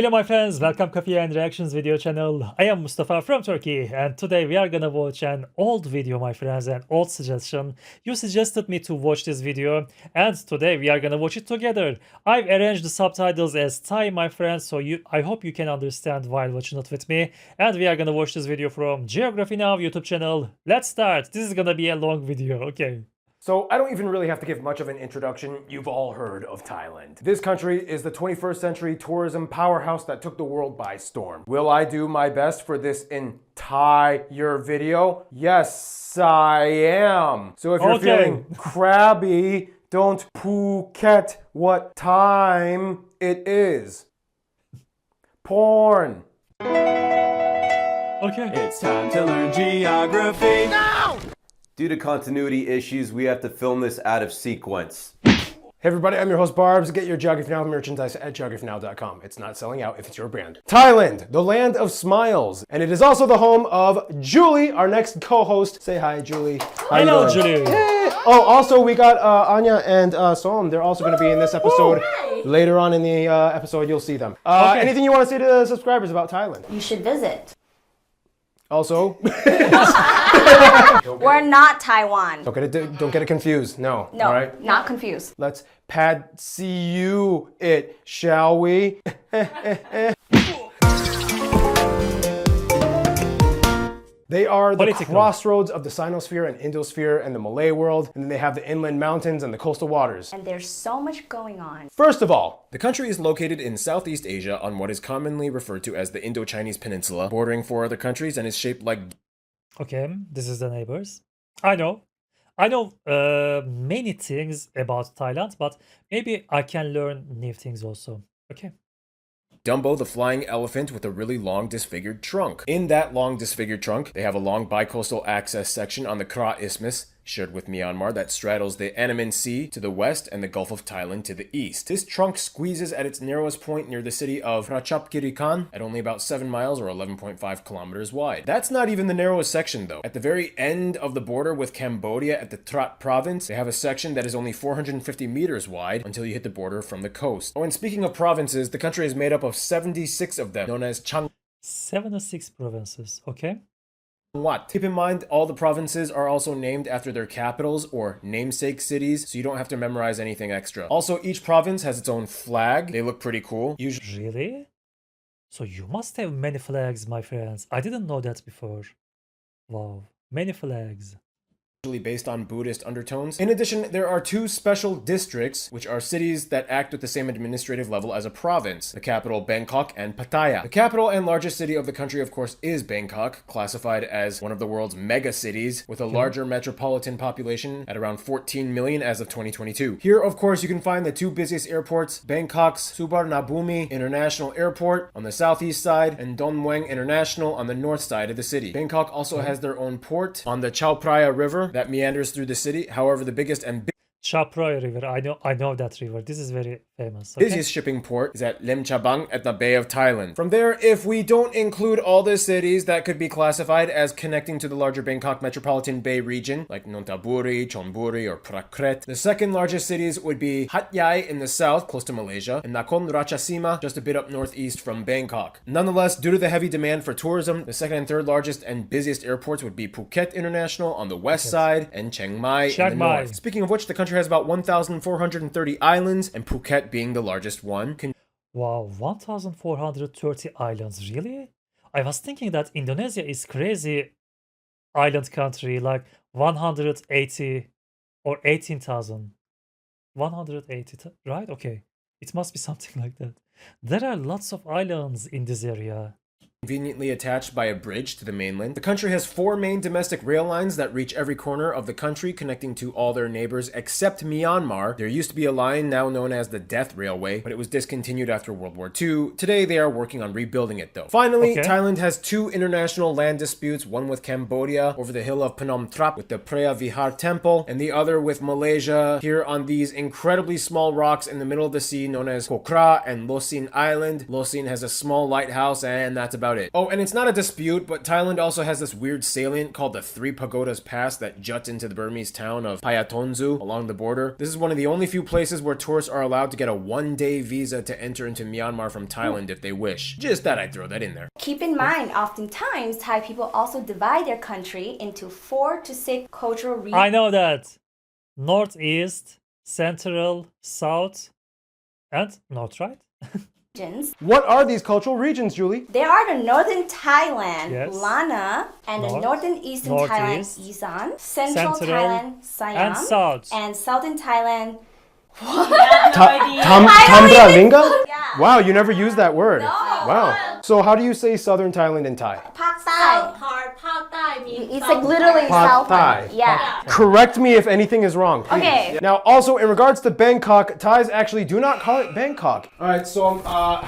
Hello my friends, welcome Coffee and Reactions video channel. I am Mustafa from Turkey and today we are gonna watch an old video my friends, an old suggestion. You suggested me to watch this video and today we are gonna watch it together. I've arranged the subtitles as Thai my friends, so I hope you can understand while watching it with me. And we are gonna watch this video from Geography Now YouTube channel. Let's start. This is gonna be a long video, okay. So I don't even really have to give much of an introduction. You've all heard of Thailand. This country is the 21st century tourism powerhouse that took the world by storm. Will I do my best for this entire video? Yes, I am. So if you're feeling crabby, don't Phuket what time it is. Porn. Okay. It's time to learn geography. No! Due to continuity issues, we have to film this out of sequence. Hey everybody, I'm your host Barbs. Get your Geography Now merchandise at geographynow.com. It's not selling out if it's your brand. Thailand, the land of smiles. And it is also the home of Julie, our next co-host. Say hi, Julie. Hello, Julie. Hey. Oh, also we got Anya and Som. They're also going to be in this episode. Later on in the episode, you'll see them. Anything you want to say to the subscribers about Thailand? You should visit. Also, We're not Taiwan. don't get it confused. No. No, All right. not confused. Let's see you it, shall we? They are the crossroads of the Sinosphere and Indosphere and the Malay world, and then they have the inland mountains and the coastal waters. And there's so much going on. First of all, the country is located in Southeast Asia on what is commonly referred to as the Indo-Chinese Peninsula, bordering 4 other countries and is shaped like... Okay, this is the neighbors. I know many things about Thailand, but maybe I can learn new things also. Okay. Dumbo the flying elephant with a really long disfigured trunk. In that long disfigured trunk, they have a long bicoastal access section on the Kra Isthmus, shared with Myanmar, that straddles the Andaman Sea to the west and the Gulf of Thailand to the east. This trunk squeezes at its narrowest point near the city of Ratchapkirikan at only about 7 miles or 11.5 kilometers wide. That's not even the narrowest section though. At the very end of the border with Cambodia at the Trat province, they have a section that is only 450 meters wide until you hit the border from the coast. Oh, and speaking of provinces, the country is made up of 76 of them, known as Chang. 76 provinces, okay. What? Keep in mind, all the provinces are also named after their capitals or namesake cities, so you don't have to memorize anything extra. Also, each province has its own flag. They look pretty cool. Really? So you must have many flags, my friends. I didn't know that before. Wow, many flags. Based on Buddhist undertones. In addition, there are 2 special districts, which are cities that act with the same administrative level as a province. The capital, Bangkok, and Pattaya. The capital and largest city of the country, of course, is Bangkok, classified as one of the world's mega cities, with a larger metropolitan population at around 14 million as of 2022. Here, of course, you can find the 2 busiest airports, Bangkok's Suvarnabhumi International Airport on the southeast side, and Don Mueang International on the north side of the city. Bangkok also has their own port on the Chao Phraya River that meanders through the city. However, the biggest and Chao Phraya River, I know that river. This is very famous. Okay? busiest shipping port is at Lim Chabang at the Bay of Thailand. From there, if we don't include all the cities that could be classified as connecting to the larger Bangkok metropolitan Bay region, like Nonthaburi, Chonburi, or Prakret, the second largest cities would be Hat Yai in the south, close to Malaysia, and Nakhon Ratchasima, just a bit up northeast from Bangkok. Nonetheless, due to the heavy demand for tourism, the second and third largest and busiest airports would be Phuket International on the west side and Chiang Mai in the north. Speaking of which, the country has about 1,430 islands, and Phuket being the largest one. Wow, 1,430 islands, really? I was thinking that Indonesia is crazy island country, like 180 or 18,000. 180, right? Okay, it must be something like that. There are lots of islands in this area. Conveniently attached by a bridge to the mainland. The country has 4 main domestic rail lines that reach every corner of the country, connecting to all their neighbors except Myanmar. There used to be a line now known as the Death Railway, but it was discontinued after World War II. Today they are working on rebuilding it though. Finally, Thailand has 2 international land disputes, one with Cambodia over the hill of Phnom Tháp with the Preah Vihar temple, and the other with Malaysia here on these incredibly small rocks in the middle of the sea known as Kokra and Losin Island. Losin has a small lighthouse, and that's about about it. Oh, and it's not a dispute, but Thailand also has this weird salient called the Three Pagodas Pass that juts into the Burmese town of Payatonzu along the border. This is one of the only few places where tourists are allowed to get a one-day visa to enter into Myanmar from Thailand if they wish. Just thought I'd throw that in there. Keep in mind, oftentimes Thai people also divide their country into 4 to 6 cultural regions. I know that. Northeast, Central, South, and North, right? What are these cultural regions, Julie? They are the northern Thailand, Yes. Lana, and the North. northern eastern Thailand, Northeast. Isan, central Central, Thailand, Siam, and South. and southern Thailand. Tambra Linga? Yeah. Wow, you never used that word. No. Wow. So how do you say southern Thailand in Thai? Pak Thai. ภาคใต้มี It's like literally Pad south. Thai. Yeah. Correct me if anything is wrong. please. Okay. Now, also in regards to Bangkok, Thais actually do not call it Bangkok. All right. So,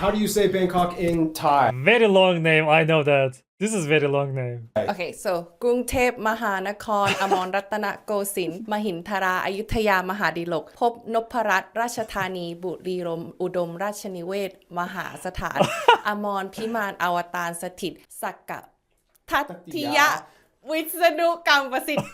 how do you say Bangkok in Thai? Very long name, I know that. This is very long name. Okay, so กรุงเทพมหานคร อมรรัตนโกสินทร์มหินทราอยุธยามหาดิลก พบนพรัตน์ราชธานี บุรีรมย์อุดมราชนิเวศ มหาสถาน อมรพิมานอวตารสถิต สักกะทัตติยะ วิษณุกรรมประสิทธิ์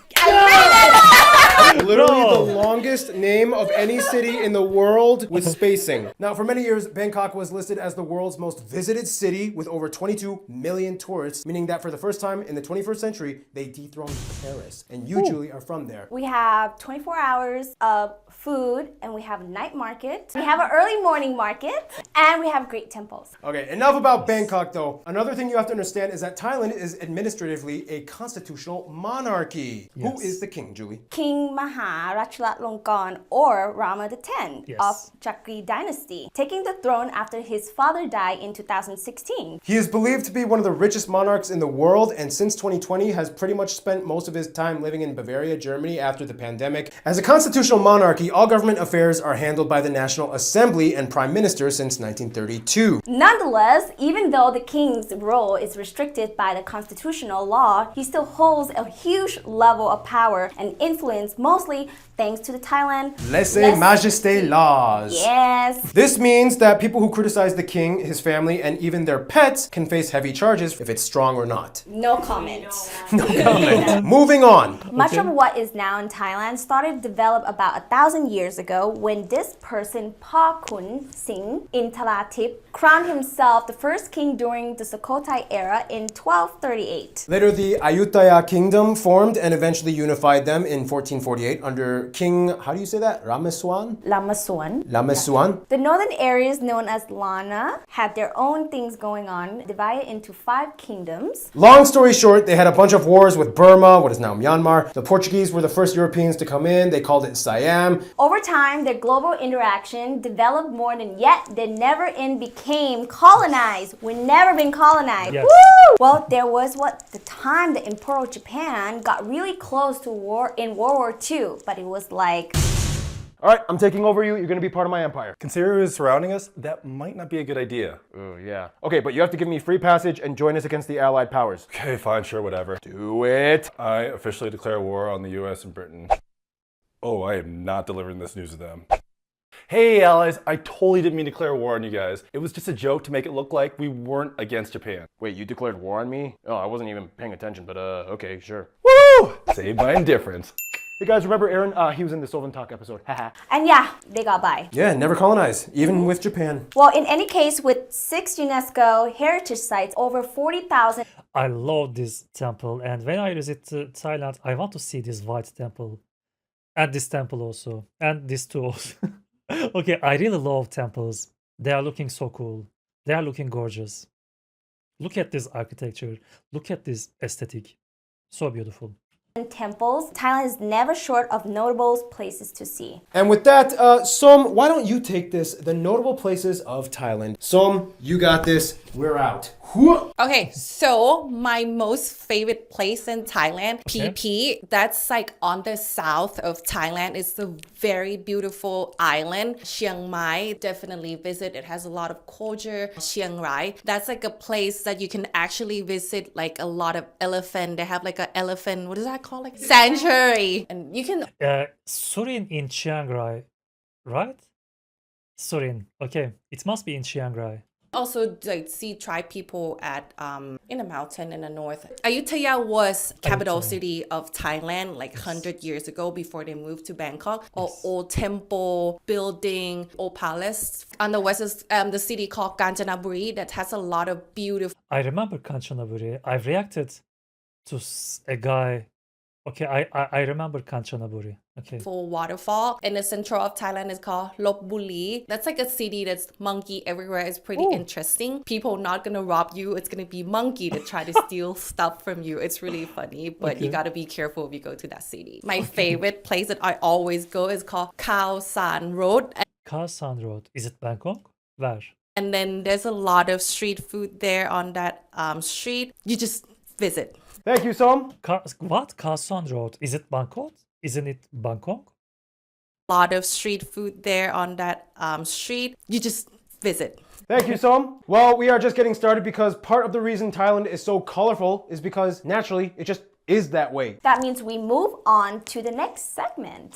Literally the longest name of any city in the world with spacing. Now, for many years, Bangkok was listed as the world's most visited city with over 22 million tourists, meaning that for the first time in the 21st century, they dethroned Paris. And you, Julie, are from there. We have 24 hours of food, and we have a night market. We have an early morning market, and we have great temples. Okay, enough about Bangkok, though. Another thing you have to understand is that Thailand is administratively a constitutional monarchy. Who Yes. is the king, Julie? King Maha Rajalankon, or Rama X Yes. of Chakri dynasty, taking the throne after his father died in 2016. He is believed to be one of the richest monarchs in the world, and since 2020 has pretty much spent most of his time living in Bavaria, Germany after the pandemic. As a constitutional monarchy, all government affairs are handled by the National Assembly and Prime Minister since 1932. Nonetheless, even though the king's role is restricted by the constitutional law, he still holds a huge level of power and influence, mostly thanks to the Thailand Lèse-majesté laws. Yes. This means that people who criticize the king, his family, and even their pets can face heavy charges if it's strong or not. No comment. Moving on. Much of what is now in Thailand started to develop about 1,000 years ago when this person, Pa Kun Singh Intalatip, crowned himself the first king during the Sukhothai era in 1238. Later, the Ayutthaya kingdom formed and eventually unified them in 1448 under King, how do you say that? Rameswaran? Lamasuan. Lameswaran? The northern areas known as Lana had their own things going on, divided into 5 kingdoms. Long story short, they had a bunch of wars with Burma, what is now Myanmar. The Portuguese were the first Europeans to come in. They called it Siam. Over time, their global interaction developed more than yet they never in became colonized. We've never been colonized. Yes. Woo! Well, there was the time the Emperor of Japan got really close to war in World War II, but it was like, All right, I'm taking over you. You're going to be part of my empire. Considering who's surrounding us, that might not be a good idea. Oh, yeah. Okay, but you have to give me free passage and join us against the Allied powers. Okay, fine, sure, whatever. Do it. I officially declare war on the US and Britain. Oh, I am not delivering this news to them. Hey, allies, I totally didn't mean to declare war on you guys. It was just a joke to make it look like we weren't against Japan. Wait, you declared war on me? Oh, I wasn't even paying attention, but okay, sure. Woo! Save my indifference. Hey guys, remember Aaron? He was in the Sylvan Talk episode. Haha. and yeah, they got by. Yeah, never colonize, even with Japan. Well, in any case, with 6 UNESCO heritage sites, over 40,000 I love this temple, and when I visit Thailand, I want to see this white temple. And this temple also. And this too also. Okay, I really love temples. They are looking so cool. They are looking gorgeous. Look at this architecture. Look at this aesthetic. So beautiful. temples. Thailand is never short of notable places to see. And with that, Som, why don't you take this? The notable places of Thailand. Som, you got this. We're out. Okay, so my most favorite place in Thailand, PP, that's like on the south of Thailand. It's a very beautiful island. Chiang Mai, definitely visit. It has a lot of culture. Chiang Rai, that's like a place that you can actually visit like a lot of elephant. They have like an elephant, what is that called? Like sanctuary. And you can Surin in Chiang Rai, right? Surin. Okay, it must be in Chiang Rai. Also, like, see tribe people at in a mountain in the north. Ayutthaya was capital city of Thailand like 100 years ago before they moved to Bangkok. Old temple, building, old palace. On the west is the city called Kanchanaburi that has a lot of beautiful I remember Kanchanaburi. I've reacted to a guy. Okay, I remember Kanchanaburi. Okay. waterfall. In the center of Thailand is called Bulvari. That's like a city that's monkey everywhere. It's pretty interesting. People not gonna rob you. It's gonna be monkey to try to steal stuff from you. It's really funny, but you gotta be careful if you go to that city. My favorite place that I always go is called Khao San Road. Khasan Road. Is it Bangkok? Where? And then there's a lot of street food there on that street. You just visit. Thank you, Som. What? Khasan Road. Is it Bangkok? Isn't it Bangkok? Lot of street food there on that street. You just visit. Thank you, Som. Well, we are just getting started because part of the reason Thailand is so colorful is because naturally it just is that way. That means we move on to the next segment.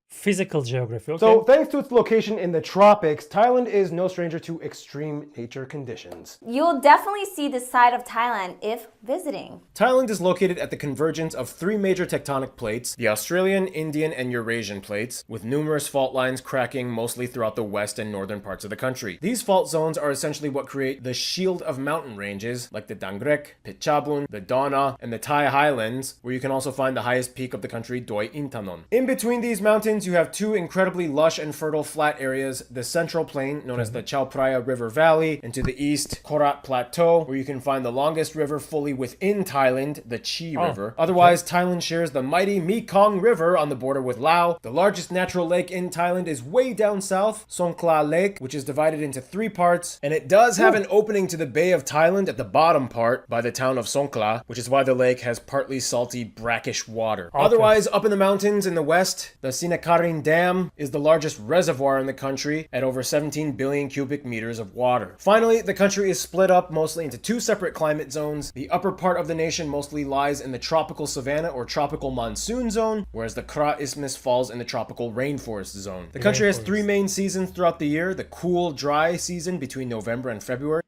Physical geography. Okay. So, thanks to its location in the tropics, Thailand is no stranger to extreme nature conditions. You'll definitely see this side of Thailand if visiting. Thailand is located at the convergence of three major tectonic plates, the Australian, Indian, and Eurasian plates, with numerous fault lines cracking mostly throughout the west and northern parts of the country. These fault zones are essentially what create the shield of mountain ranges like the Dangrek, Pitchabun, the Dona, and the Thai Highlands, where you can also find the highest peak of the country, Doi Intanon. In between these mountains, you have two incredibly lush and fertile flat areas, the central plain, known as the Chao Phraya River Valley, and to the east, Korat Plateau, where you can find the longest river fully within Thailand, the Chi River. Otherwise, Thailand shares the mighty Mekong River on the border with Laos. The largest natural lake in Thailand is way down south, Songkhla Lake, which is divided into three parts, and it does have an opening to the Bay of Thailand at the bottom part by the town of Songkhla, which is why the lake has partly salty, brackish water. Otherwise, up in the mountains in the west, the Sinakarin Dam is the largest reservoir in the country at over 17 billion cubic meters of water. Finally, the country is split up mostly into two separate climate zones. The upper part of the nation mostly lies in the tropical savanna or tropical monsoon zone, whereas the Kra Isthmus falls in the tropical rainforest zone. The country has three main seasons throughout the year: the cool, dry season between November and February,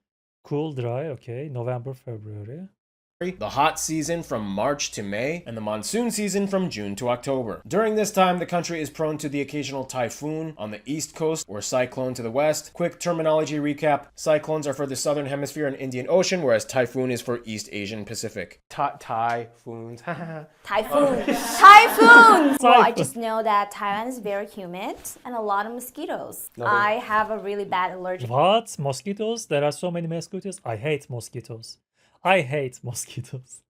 Cool, dry. Okay. November, February. the hot season from March to May, and the monsoon season from June to October. During this time, the country is prone to the occasional typhoon on the east coast or cyclone to the west. Quick terminology recap: cyclones are for the southern hemisphere and Indian Ocean, whereas typhoon is for East Asian Pacific. Typhoons. Typhoon. Typhoons! Well, I just know that Thailand is very humid and a lot of mosquitoes. I have a really bad allergic. What? Mosquitoes? There are so many mosquitoes. I hate mosquitoes. I hate mosquitoes.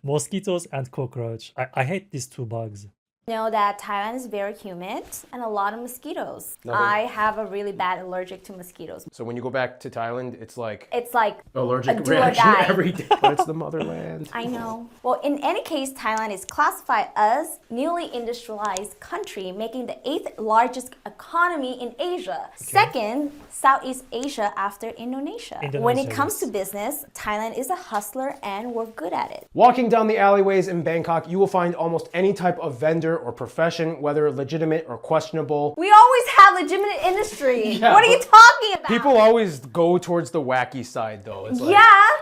Mosquitoes and cockroach. I hate these two bugs. Know that Thailand is very humid and a lot of mosquitoes. I have a really bad allergic to mosquitoes. So when you go back to Thailand, it's like Allergic a do or reaction die. every day. but it's the motherland. I know. Well, in any case, Thailand is classified as newly industrialized country, making the 8th largest economy in Asia. Second, Southeast Asia after Indonesia. When it comes to business, Thailand is a hustler and we're good at it. Walking down the alleyways in Bangkok, you will find almost any type of vendor or profession, whether legitimate or questionable. We always have legitimate industry. What are you talking about? People always go towards the wacky side, though. It's like,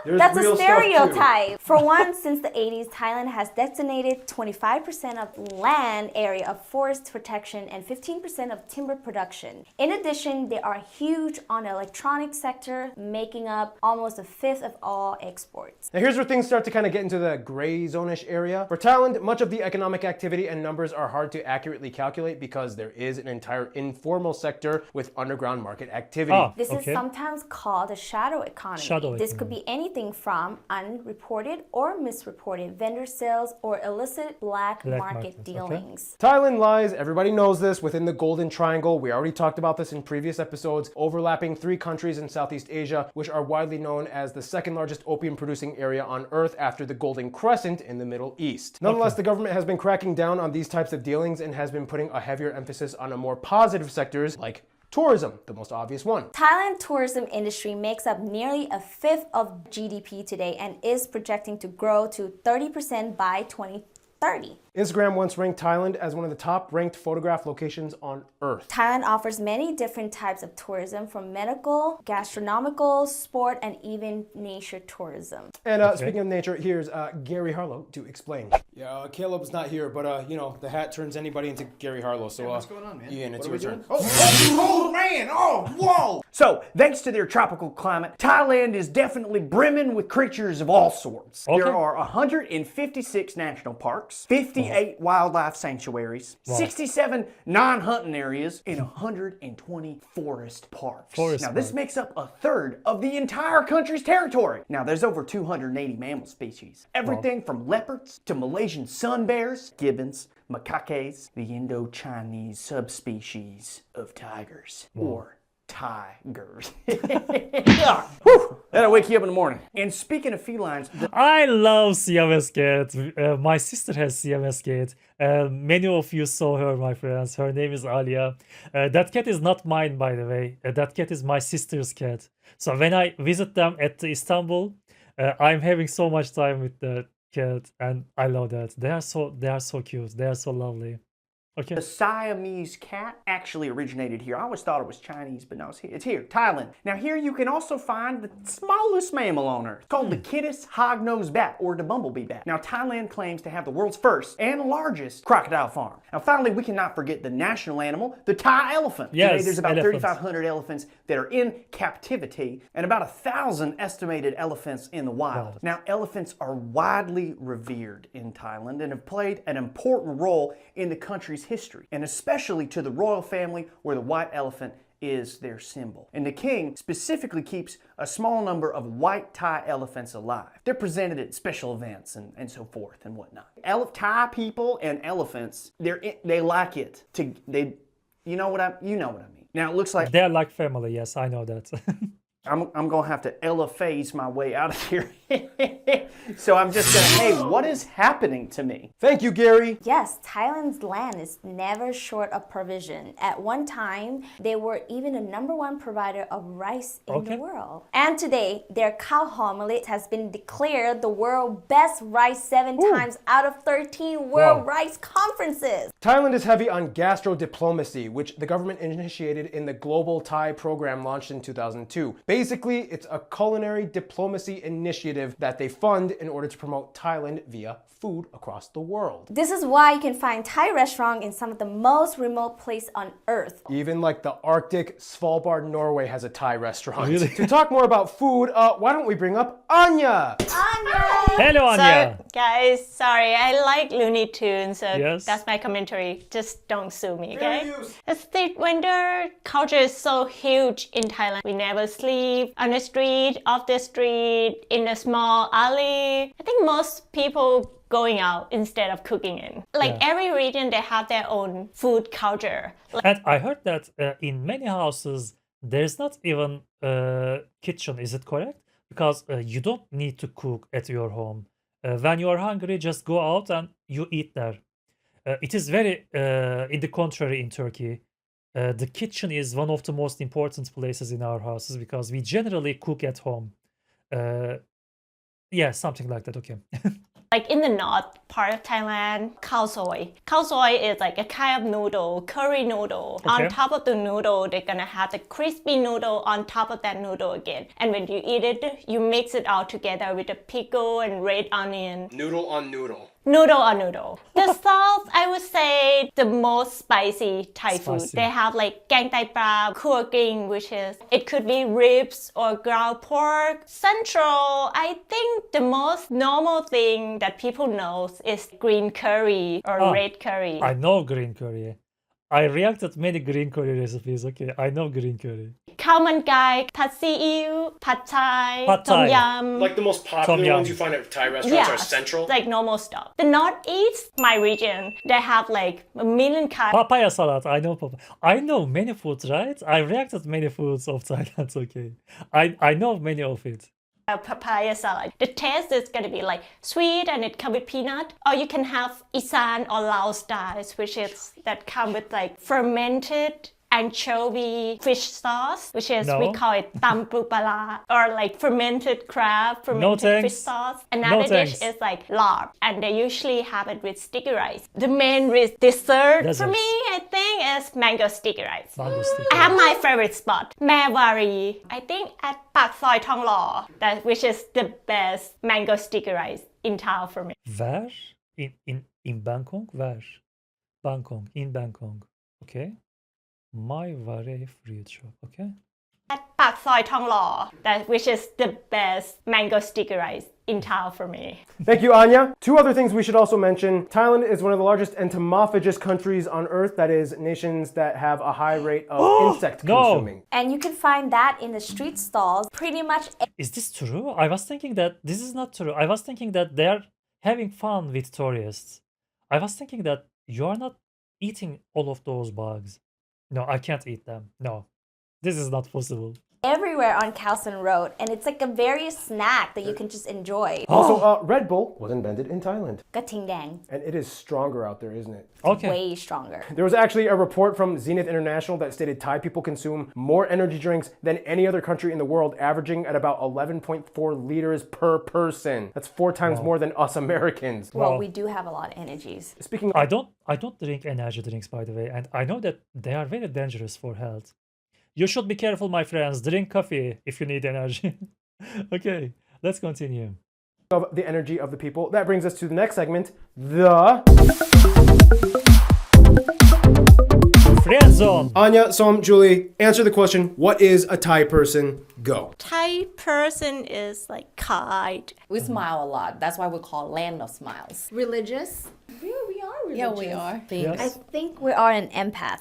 there's that's a real stuff, too. stereotype. For one, since the 80s, Thailand has designated 25% of land area of forest protection and 15% of timber production. In addition, they are huge on the electronic sector, making up almost a fifth of all exports. Now here's where things start to kind of get into the gray zone-ish area. For Thailand, much of the economic activity and numbers are hard to accurately calculate because there is an entire informal sector with underground market activity. This is sometimes called a shadow economy. This could be anything from unreported or misreported vendor sales or illicit black market dealings. Thailand lies, everybody knows this, within the Golden Triangle. We already talked about this in previous episodes, overlapping three countries in Southeast Asia, which are widely known as the second largest opium producing area on Earth after the Golden Crescent in the Middle East. Nonetheless, the government has been cracking down on these types of dealings and has been putting a heavier emphasis on a more positive sectors like tourism, the most obvious one. Thailand tourism industry makes up nearly a fifth of GDP today and is projecting to grow to 30% by 2030. Instagram once ranked Thailand as one of the top ranked photograph locations on Earth. Thailand offers many different types of tourism, from medical, gastronomical, sport, and even nature tourism. And speaking of nature, here's Gary Harlow to explain. Yeah, Caleb's not here, but you know, the hat turns anybody into Gary Harlow. So what's going on, man? Ian, it's your turn. Oh, man! Oh, whoa! So, thanks to their tropical climate, Thailand is definitely brimming with creatures of all sorts. Okay. There are 156 national parks, 58 wildlife sanctuaries, 67 non-hunting areas, and 120 forest parks. Now, this makes up a third of the entire country's territory. Now, there's over 280 mammal species. Everything from leopards to Malaysian sun bears, gibbons, macaques, the Indo-Chinese subspecies of tigers, or tigers. Whew, that'll wake you up in the morning. And speaking of felines, I love Siamese cat. My sister has Siamese cat. Many of you saw her, my friends. Her name is Alia. That cat is not mine, by the way. That cat is my sister's cat. So when I visit them at Istanbul, I'm having so much time with the cat, and I love that. They are so cute. They are so lovely. Okay. The Siamese cat actually originated here. I always thought it was Chinese, but no, it's here, Thailand. Now here you can also find the smallest mammal on Earth, called the Kittis hog-nosed bat, or the bumblebee bat. Now Thailand claims to have the world's first and largest crocodile farm. Now finally, we cannot forget the national animal, the Thai elephant. Yes, today there's about elephants. 3,500 elephants that are in captivity, and about 1,000 estimated elephants in the wild. Now elephants are widely revered in Thailand and have played an important role in the country's history, and especially to the royal family, where the white elephant is their symbol. And the king specifically keeps a small number of white Thai elephants alive. They're presented at special events and so forth and whatnot. Thai people and elephants, they like it. You know what I mean. Now it looks like They're like family. Yes, I know that. I'm gonna have to phase my way out of here. So I'm just gonna, hey, what is happening to me? Thank you, Gary. Yes, Thailand's land is never short of provision. At one time, they were even the #1 provider of rice in the world. And today, their cow hull millet has been declared the world's best rice 7 times out of 13 World Rice Conferences. Thailand is heavy on gastro-diplomacy, which the government initiated in the Global Thai Program launched in 2002. Basically, it's a culinary diplomacy initiative that they fund in order to promote Thailand via food across the world. This is why you can find Thai restaurants in some of the most remote places on earth. Even like the Arctic, Svalbard, Norway has a Thai restaurant. Really? To talk more about food, why don't we bring up Anya? Hello, Anya. So, guys, sorry, I like Looney Tunes, so Yes. that's my commentary. Just don't sue me, okay? The street vendor culture is so huge in Thailand. We never sleep on the street, off the street, in a small alley. I think most people going out instead of cooking in. Like every region, they have their own food culture. And I heard that in many houses, there's not even a kitchen. Is it correct? Because you don't need to cook at your home. When you are hungry, just go out and you eat there. It is very, in the contrary in Turkey. The kitchen is one of the most important places in our houses because we generally cook at home. Yeah, something like that. Okay. Like in the north part of Thailand, khao soy. Khao soy is like a kind of noodle, curry noodle. Okay. On top of the noodle, they're gonna have the crispy noodle on top of that noodle again. And when you eat it, you mix it all together with the pickle and red onion. Noodle on noodle. Noodle on noodle. The sauce, I would say the most spicy Thai food. Spicy. They have like gang tai pra, khua ging, which is, it could be ribs or ground pork. Central, I think the most normal thing that people know is green curry or red curry. I know green curry. I reacted many green curry recipes. Okay, I know green curry. Khao man gai, pad see ew, pad thai, Pad tom Thai. yum. Like the most Tom popular yum. ones you find at Thai restaurants are central. like normal stuff. The northeast, my region, they have like a million kinds. Papaya salad. I know papaya. I know many foods, right? I reacted many foods of Thailand. Okay, I know many of it. Papaya salad. The taste is gonna be like sweet and it come with peanut. Or you can have Isan or Lao styles, which is that come with like fermented anchovy fish sauce, which is No. we call it tam pupala, or like fermented crab, fermented fish thanks. sauce. No Another dish thanks. is like larb, and they usually have it with sticky rice. The main dessert for Desserts. me, I think, is mango sticky rice. Mango sticky I have my favorite spot, Bulvari. I think at Pak Soi Thong Lo, which is the best mango sticky rice in town for me. Where? In Bangkok? Where? Bangkok. In Bangkok. Okay. My Vare fruit shop. Okay. At Pak Soi Thong Lo, which is the best mango sticky rice in town for me. Thank you, Anya. Two other things we should also mention. Thailand is one of the largest entomophagous countries on earth. That is, nations that have a high rate of insect no. consuming. And you can find that in the street stalls pretty much. Is this true? I was thinking that this is not true. I was thinking that they're having fun with tourists. I was thinking that you are not eating all of those bugs. No, I can't eat them. No, this is not possible. Everywhere on Khao Road, and it's like a various snack that you can just enjoy. Also, Red Bull was invented in Thailand. Gating dang, And it is stronger out there, isn't it? Okay. way stronger. There was actually a report from Zenith International that stated Thai people consume more energy drinks than any other country in the world, averaging at about 11.4 liters per person. That's 4 times more than us Americans. Well, Wow. we do have a lot of energies. Speaking I don't drink energy drinks, by the way, and I know that they are very dangerous for health. You should be careful, my friends. Drink coffee if you need energy. Okay, let's continue. of the energy of the people, that brings us to the next segment, the Friend zone. Anya, Som, Julie, answer the question, what is a Thai person? Go. Thai person is like kind. We smile a lot. That's why we call land of smiles. Religious? Yeah, we are religious. Yeah, we are. Yes. I think we are an empath.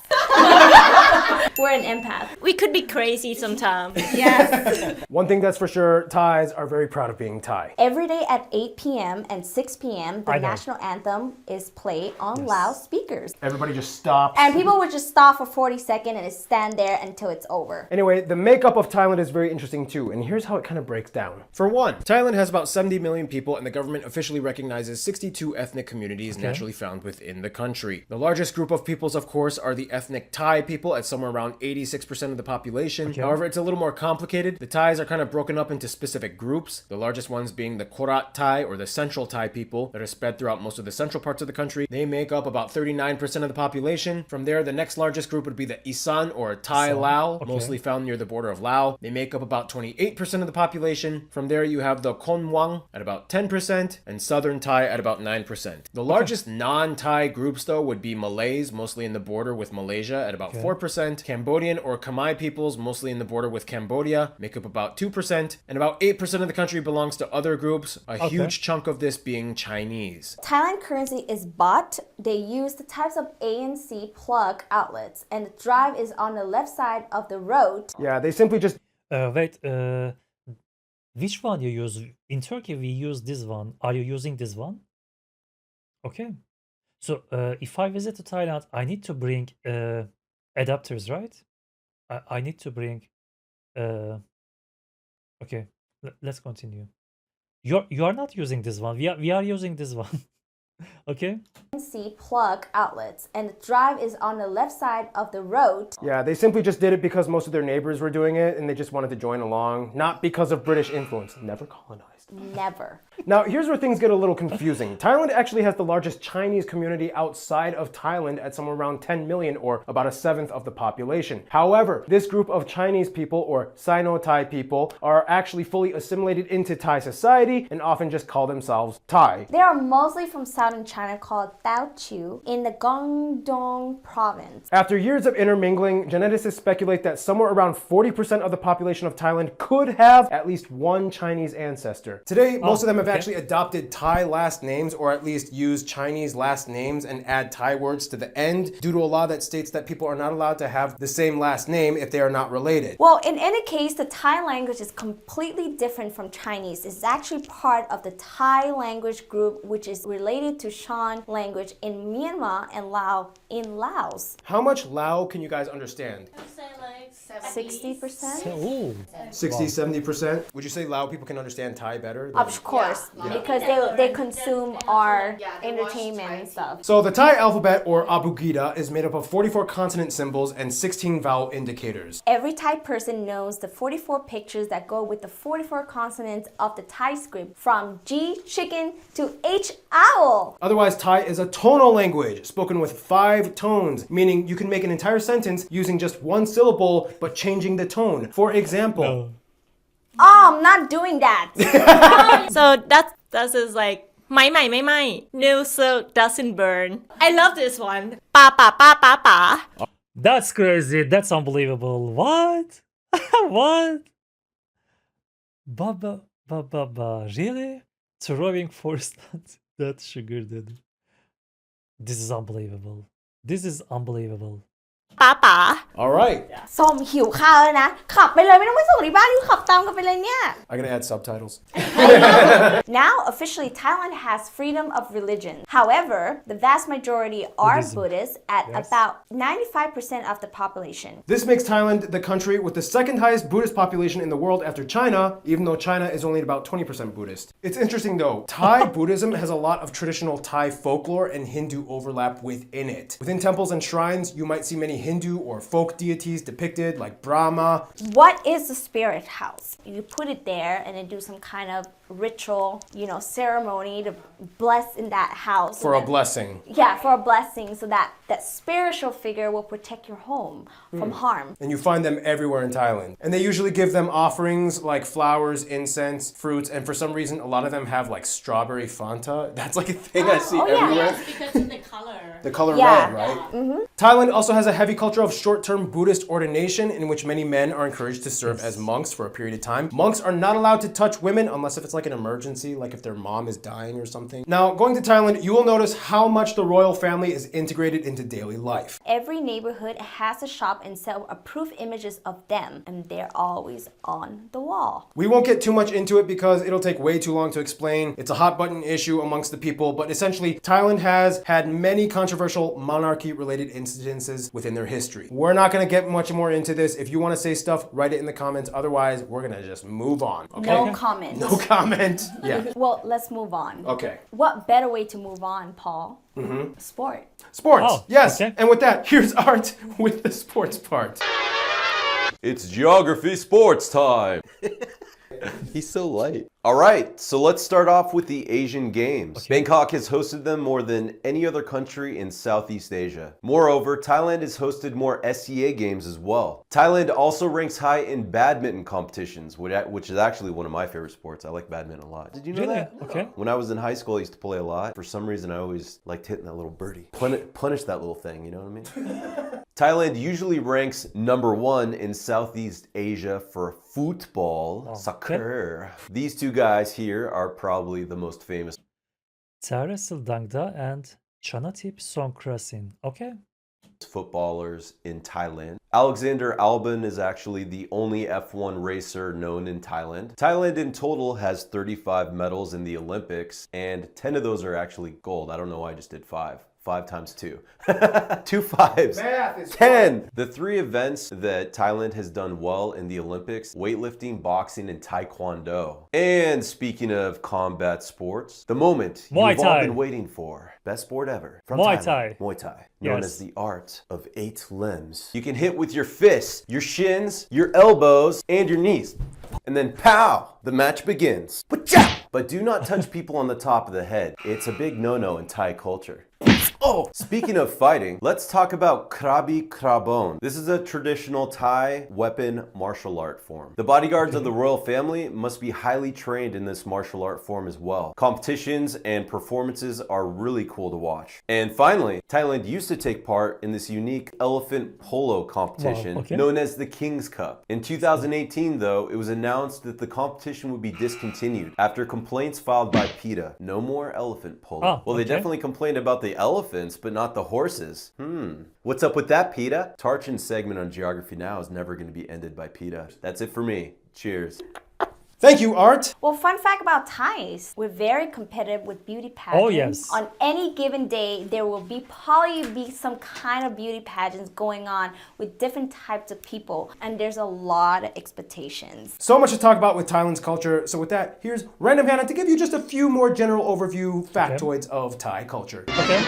We're an empath. We could be crazy sometimes. Yes. One thing that's for sure, Thais are very proud of being Thai. Every day at 8 p.m. and 6 p.m., the I know. national anthem is played on loudspeakers. Everybody just stops. And people would just stop for 40 seconds and stand there until it's over. Anyway, the makeup of Thailand is very interesting too, and here's how it kind of breaks down. For one, Thailand has about 70 million people, and the government officially recognizes 62 ethnic communities naturally found within the country. The largest group of peoples, of course, are the ethnic Thai people at somewhere around 86% of the population. However, it's a little more complicated. The Thais are kind of broken up into specific groups, the largest ones being the Korat Thai, or the Central Thai people, that are spread throughout most of the central parts of the country. They make up about 39% of the population. From there, the next largest group would be the Isan, or Thai Lao, mostly found near the border of Laos. They make up about 28% of the population. From there, you have the Khon Muang at about 10%, and Southern Thai at about 9%. The largest non-Thai groups, though, would be Malays, mostly in the border with Malaysia, at about 4%. Cambodian or Khmer peoples, mostly in the border with Cambodia, make up about 2%. And about 8% of the country belongs to other groups, a huge chunk of this being Chinese. Thailand currency is baht. They use the types of ANC plug outlets, and the drive is on the left side of the road. Yeah, they simply just Wait, which one you use? In Turkey, we use this one. Are you using this one? Okay. So, if I visit to Thailand, I need to bring adapters, right? I need to bring. Okay, let's continue. You are not using this one. We are using this one. Okay. ANC plug outlets, and the drive is on the left side of the road. Yeah, they simply just did it because most of their neighbors were doing it and they just wanted to join along, not because of British influence. Never colonized. Never. Now, here's where things get a little confusing. Thailand actually has the largest Chinese community outside of Thailand at somewhere around 10 million, or about a seventh of the population. However, this group of Chinese people, or Sino-Thai people, are actually fully assimilated into Thai society and often just call themselves Thai. They are mostly from southern China called Daoqiu in the Guangdong province. After years of intermingling, geneticists speculate that somewhere around 40% of the population of Thailand could have at least one Chinese ancestor. Today, most of them have actually adopted Thai last names, or at least use Chinese last names and add Thai words to the end, due to a law that states that people are not allowed to have the same last name if they are not related. Well, in any case, the Thai language is completely different from Chinese. It's actually part of the Thai language group, which is related to Shan language in Myanmar and Lao in Laos. How much Lao can you guys understand? Say like 60%? Ooh. 60, 70%. Would you say Lao people can understand Thai better? Of course, because they consume our entertainment and stuff. So the Thai alphabet, or abugida, is made up of 44 consonant symbols and 16 vowel indicators. Every Thai person knows the 44 pictures that go with the 44 consonants of the Thai script, from G, chicken, to H, owl. Otherwise, Thai is a tonal language, spoken with 5 tones, meaning you can make an entire sentence using just one syllable, but changing the tone. For example, Oh, I'm not doing that. So that is like ไม่ new silk doesn't burn. I love this one. Pa. That's crazy. That's unbelievable. What? What? Baba. Really? Throwing force that sugar daddy. This is unbelievable. This is unbelievable. ป้า all right. ส้มหิวข้าวแล้วนะ ขับไปเลยไม่ต้องไปส่งที่บ้านนี่ขับตามกันไปเลยเนี่ย I'm gonna add subtitles. Now, officially, Thailand has freedom of religion. However, the vast majority are Buddhism. Buddhist at about 95% of the population. This makes Thailand the country with the second highest Buddhist population in the world after China, even though China is only about 20% Buddhist. It's interesting though, Thai Buddhism has a lot of traditional Thai folklore and Hindu overlap within it. Within temples and shrines, you might see many Hindu or folk deities depicted, like Brahma. What is the spirit house? You put it there and then do some kind of ritual, ceremony to bless in that house. For a blessing. Yeah, for a blessing, so that spiritual figure will protect your home from harm. And you find them everywhere in Thailand. And they usually give them offerings like flowers, incense, fruits, and for some reason, a lot of them have like strawberry Fanta. That's like a thing I see everywhere. because of the color. The color Yeah. red, right? Thailand also has a heavy culture of short-term Buddhist ordination in which many men are encouraged to serve as monks for a period of time. Monks are not allowed to touch women unless if it's like an emergency, like if their mom is dying or something. Now, going to Thailand, you will notice how much the royal family is integrated into daily life. Every neighborhood has a shop and sell approved images of them, and they're always on the wall. We won't get too much into it because it'll take way too long to explain. It's a hot button issue amongst the people, but essentially, Thailand has had many controversial monarchy-related incidences within their history. We're not going to get much more into this. If you want to say stuff, write it in the comments. Otherwise, we're going to just move on. Okay? No comment. No comment. Yeah. Well, let's move on. Okay. What better way to move on, Paul? Sport. Sports. Oh, yes. okay. And with that, here's Art with the sports part. It's geography sports time. He's so light. All right, so let's start off with the Asian Games. Bangkok has hosted them more than any other country in Southeast Asia. Moreover, Thailand has hosted more SEA games as well. Thailand also ranks high in badminton competitions, which is actually one of my favorite sports. I like badminton a lot. Did you know Really? that? Okay. When I was in high school, I used to play a lot. For some reason, I always liked hitting that little birdie. Punish that little thing, you know what I mean? Thailand usually ranks number 1 in Southeast Asia for football, soccer. These two guys here are probably the most famous. Dangda and Chanatip Songkrasin. Okay. Footballers in Thailand. Alexander Albon is actually the only F1 racer known in Thailand. Thailand in total has 35 medals in the Olympics, and 10 of those are actually gold. I don't know why I just did 5. 5 times 2. 2 fives. Math is 10. The 3 events that Thailand has done well in the Olympics: weightlifting, boxing, and taekwondo. And speaking of combat sports, the moment Muay you've all Thai. been waiting for. Best sport ever. From Muay Thailand. Thai. Muay Thai. Known Yes. as the art of 8 limbs. You can hit with your fists, your shins, your elbows, and your knees. And then pow! The match begins. But do not touch people on the top of the head. It's a big no-no in Thai culture. Oh, speaking of fighting, let's talk about Krabi Krabon. This is a traditional Thai weapon martial art form. The bodyguards of the royal family must be highly trained in this martial art form as well. Competitions and performances are really cool to watch. And finally, Thailand used to take part in this unique elephant polo competition known as the King's Cup. In 2018, though, it was announced that the competition would be discontinued after complaints filed by PETA. No more elephant polo. Well, they definitely complained about the elephants, but not the horses. What's up with that, PETA? Tarchin's segment on Geography Now is never going to be ended by PETA. That's it for me. Cheers. Thank you, Art. Well, fun fact about Thais, we're very competitive with beauty pageants. Oh, yes. On any given day, there will probably be some kind of beauty pageants going on with different types of people, and there's a lot of expectations. So much to talk about with Thailand's culture. So with that, here's Random Hannah to give you just a few more general overview factoids of Thai culture. Okay.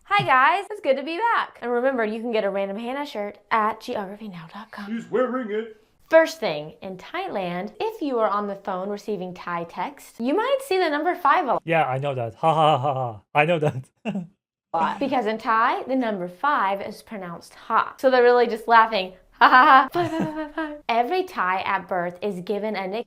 Hi guys, it's good to be back. And remember, you can get a Random Hannah shirt at geographynow.com. He's wearing it. First thing, in Thailand, if you are on the phone receiving Thai text, you might see the number 5 a Yeah, I know that. Ha ha ha ha. I know that. lot. Because in Thai, the number 5 is pronounced ha. So they're really just laughing. Ha ha ha. 5, 5, 5, 5. Every Thai at birth is given a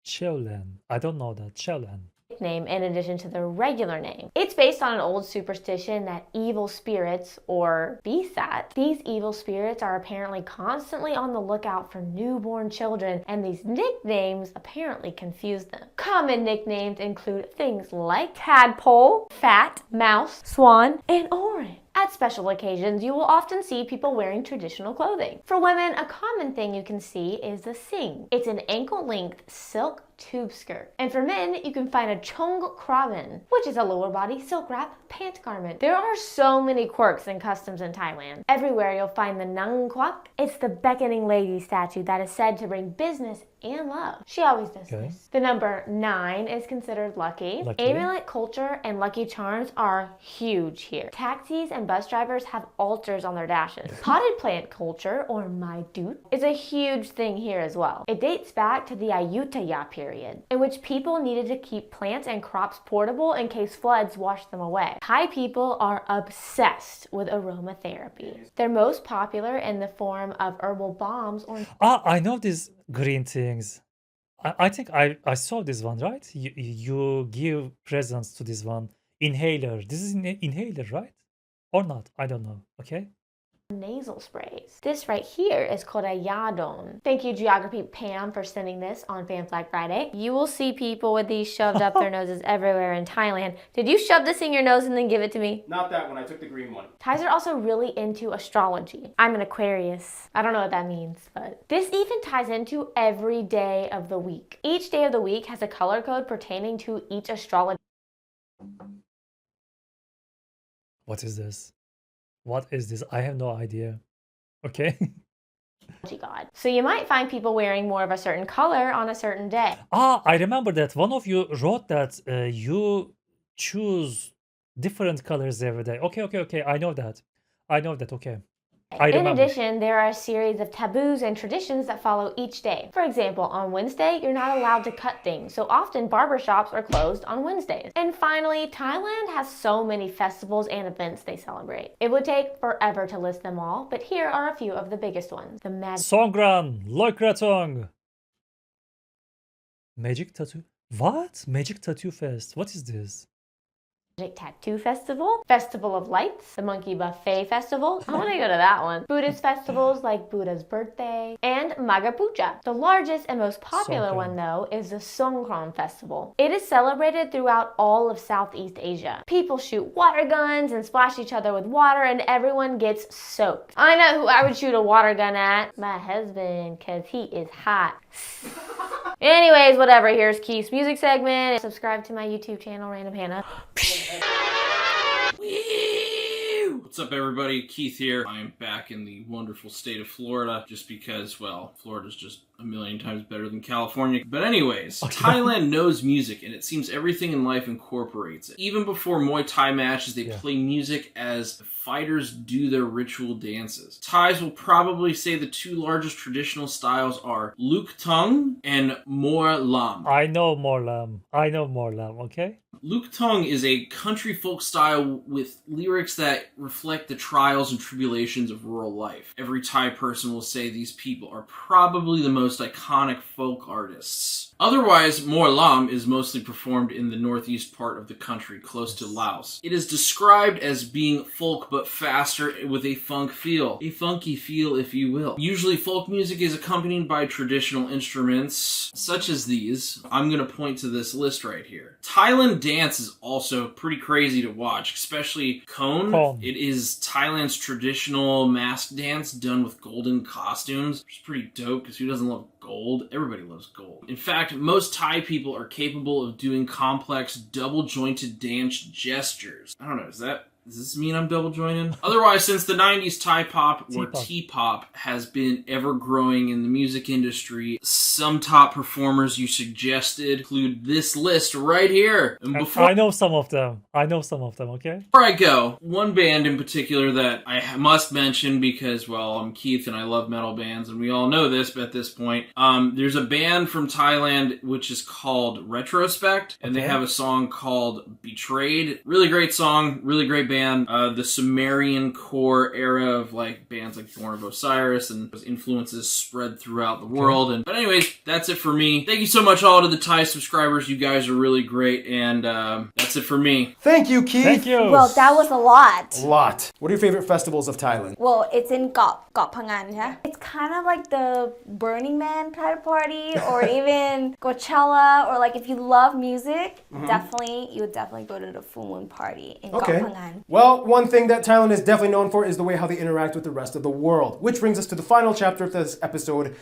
Cheolan. I don't know that. Cheolan. nickname in addition to their regular name. It's based on an old superstition that evil spirits, or bisat, these evil spirits are apparently constantly on the lookout for newborn children, and these nicknames apparently confuse them. Common nicknames include things like tadpole, fat, mouse, swan, and orange. At special occasions, you will often see people wearing traditional clothing. For women, a common thing you can see is the sing. It's an ankle-length silk tube skirt. And for men, you can find a chong kraben, which is a lower body silk wrap pant garment. There are so many quirks and customs in Thailand. Everywhere you'll find the nang kwak. It's the beckoning lady statue that is said to bring business and love. She always does this. The number 9 is considered lucky. Amulet culture and lucky charms are huge here. Taxis and bus drivers have altars on their dashes. Potted plant culture, or mai dut, is a huge thing here as well. It dates back to the Ayutthaya period, in which people needed to keep plants and crops portable in case floods washed them away. Thai people are obsessed with aromatherapy. They're most popular in the form of herbal balms or... I know these green things. I think I saw this one, right? You give presents to this one. Inhaler. This is an inhaler, right? Or not? I don't know. Okay. nasal sprays. This right here is called a yadon. Thank you, Geography Pam, for sending this on Fan Flag Friday. You will see people with these shoved up their noses everywhere in Thailand. Did you shove this in your nose and then give it to me? Not that one. I took the green one. Thais are also really into astrology. I'm an Aquarius. I don't know what that means, but this even ties into every day of the week. Each day of the week has a color code pertaining to each astrology. What is this? What is this? I have no idea. Okay. God. So you might find people wearing more of a certain color on a certain day. I remember that one of you wrote that you choose different colors every day. Okay. I know that. Okay. I In remember. addition, there are a series of taboos and traditions that follow each day. For example, on Wednesday, you're not allowed to cut things, so often barbershops are closed on Wednesdays. And finally, Thailand has so many festivals and events they celebrate. It would take forever to list them all, but here are a few of the biggest ones. The Songkran, Loikratong. Magic Tattoo. What? Magic Tattoo Fest. What is this? Magic Tattoo Festival, Festival of Lights, the Monkey Buffet Festival. I want to go to that one. Buddhist festivals like Buddha's birthday, and Maga Puja. The largest and most popular one, though, is the Songkran Festival. It is celebrated throughout all of Southeast Asia. People shoot water guns and splash each other with water, and everyone gets soaked. I know who I would shoot a water gun at. My husband, because he is hot. Anyways, whatever. Here's Keith's music segment. Subscribe to my YouTube channel, Random Hannah. What's up, everybody? Keith here. I am back in the wonderful state of Florida just because, well, Florida's just a million times better than California. But anyways, Thailand knows music, and it seems everything in life incorporates it. Even before Muay Thai matches, they play music as the fighters do their ritual dances. Thais will probably say the two largest traditional styles are Luk Tung and Mor Lam. I know Morlam, okay? Luk Tung is a country folk style with lyrics that reflect the trials and tribulations of rural life. Every Thai person will say these people are probably the most iconic folk artists. Otherwise, Mor Lam is mostly performed in the northeast part of the country, close to Laos. It is described as being folk but faster with a funk feel. A funky feel, if you will. Usually folk music is accompanied by traditional instruments, such as these. I'm going to point to this list right here. Thailand dance is also pretty crazy to watch, especially Khon. It is Thailand's traditional mask dance done with golden costumes, which is pretty dope because who doesn't love love gold. Everybody loves gold. In fact, most Thai people are capable of doing complex double-jointed dance gestures. I don't know, does this mean I'm double jointed? Otherwise, since the 90s, Thai pop, or T-pop, has been ever growing in the music industry. Some top performers you suggested include this list right here. And before I know some of them. Okay? Before I go, one band in particular that I must mention because, well, I'm Keith and I love metal bands, and we all know this at this point. There's a band from Thailand which is called Retrospect, and they have a song called Betrayed. Really great song, really great band. The Sumerian core era of like bands like Born of Osiris, and those influences spread throughout the world. But anyways, that's it for me. Thank you so much all to the Thai subscribers. You guys are really great, and that's it for me. Thank you, Keith. Thank you. Well, that was a lot. A lot. What are your favorite festivals of Thailand? Well, it's in Got Phangan, yeah? It's kind of like the Burning Man kind of party, or even Coachella, or like if you love music, you would definitely go to the full moon party in Got Phangan. Well, one thing that Thailand is definitely known for is the way how they interact with the rest of the world. Which brings us to the final chapter of this episode,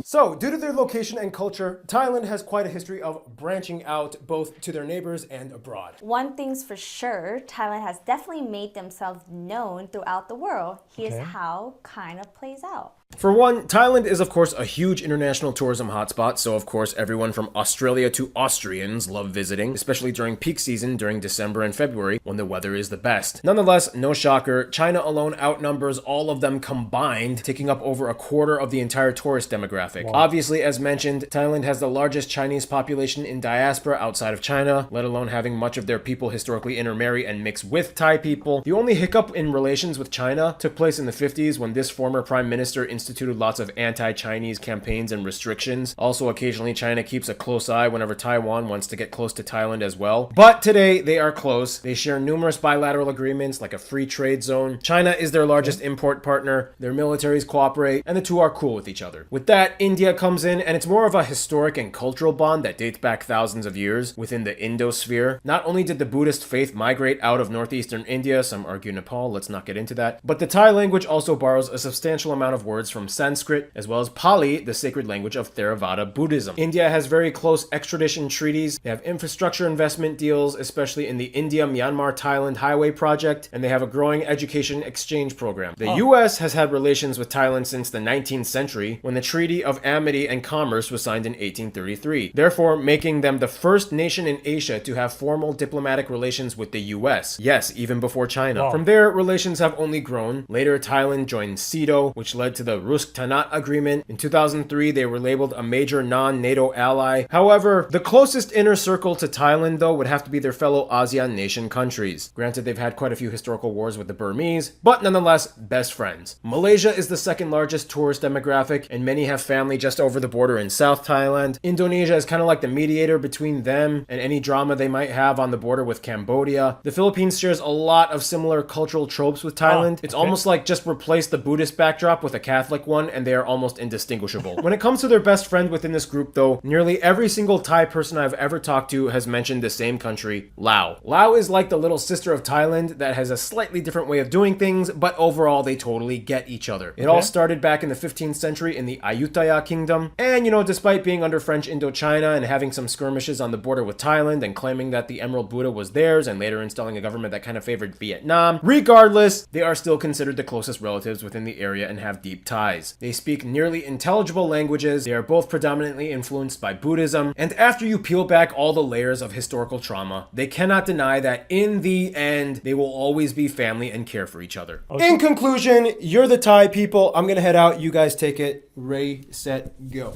So, due to their location and culture, Thailand has quite a history of branching out both to their neighbors and abroad. One thing's for sure, Thailand has definitely made themselves known throughout the world. Here's how kind of plays out. For one, Thailand is of course a huge international tourism hotspot, so of course everyone from Australia to Austrians love visiting, especially during peak season during December and February when the weather is the best. Nonetheless, no shocker, China alone outnumbers all of them combined, taking up over a quarter of the entire tourist demographic. Wow. Obviously, as mentioned, Thailand has the largest Chinese population in diaspora outside of China, let alone having much of their people historically intermarry and mix with Thai people. The only hiccup in relations with China took place in the 50s when this former prime minister instituted lots of anti-Chinese campaigns and restrictions. Also, occasionally China keeps a close eye whenever Taiwan wants to get close to Thailand as well. But today, they are close. They share numerous bilateral agreements like a free trade zone. China is their largest import partner. Their militaries cooperate, and the two are cool with each other. With that, India comes in, and it's more of a historic and cultural bond that dates back thousands of years within the Indosphere. Not only did the Buddhist faith migrate out of northeastern India, some argue Nepal, let's not get into that, but the Thai language also borrows a substantial amount of words from Sanskrit, as well as Pali, the sacred language of Theravada Buddhism. India has very close extradition treaties. They have infrastructure investment deals, especially in the India-Myanmar-Thailand highway project, and they have a growing education exchange program. The US has had relations with Thailand since the 19th century, when the Treaty of Amity and Commerce was signed in 1833, therefore making them the first nation in Asia to have formal diplomatic relations with the US. Yes, even before China. From there, relations have only grown. Later, Thailand joined CETO, which led to the Rusk-Tanat Agreement. In 2003, they were labeled a major non-NATO ally. However, the closest inner circle to Thailand, though, would have to be their fellow ASEAN nation countries. Granted, they've had quite a few historical wars with the Burmese, but nonetheless, best friends. Malaysia is the second largest tourist demographic, and many have family just over the border in South Thailand. Indonesia is kind of like the mediator between them and any drama they might have on the border with Cambodia. The Philippines shares a lot of similar cultural tropes with Thailand. It's almost like just replace the Buddhist backdrop with a Catholic one, and they are almost indistinguishable. When it comes to their best friend within this group, though, nearly every single Thai person I've ever talked to has mentioned the same country, Laos. Laos is like the little sister of Thailand that has a slightly different way of doing things, but overall they totally get each other. It all started back in the 15th century in the Ayutthaya Kingdom, and despite being under French Indochina and having some skirmishes on the border with Thailand and claiming that the Emerald Buddha was theirs and later installing a government that kind of favored Vietnam, regardless, they are still considered the closest relatives within the area and have deep ties. They speak nearly intelligible languages, they are both predominantly influenced by Buddhism, and after you peel back all the layers of historical trauma, they cannot deny that in the end, they will always be family and care for each other. In conclusion, you're the Thai people. I'm gonna head out. You guys take it. Ready, set, go.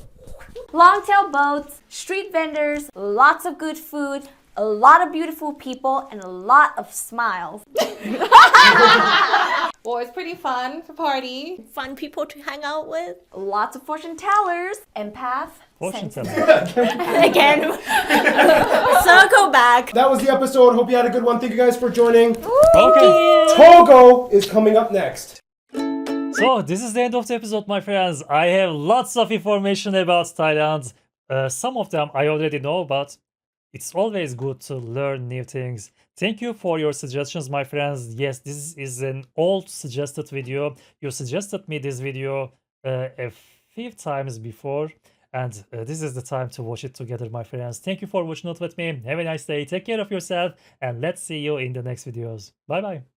Long-tail boats, street vendors, lots of good food, a lot of beautiful people, and a lot of smiles. Well, it's pretty fun to party. Fun people to hang out with. Lots of fortune tellers, empath, Fortune teller. Again, circle back. That was the episode. Hope you had a good one. Thank you guys for joining. Okay. Togo is coming up next. So this is the end of the episode, my friends. I have lots of information about Thailand. Some of them I already know, but it's always good to learn new things. Thank you for your suggestions, my friends. Yes, this is an old suggested video. You suggested me this video a few times before, and this is the time to watch it together, my friends. Thank you for watching it with me. Have a nice day. Take care of yourself, and let's see you in the next videos. Bye bye.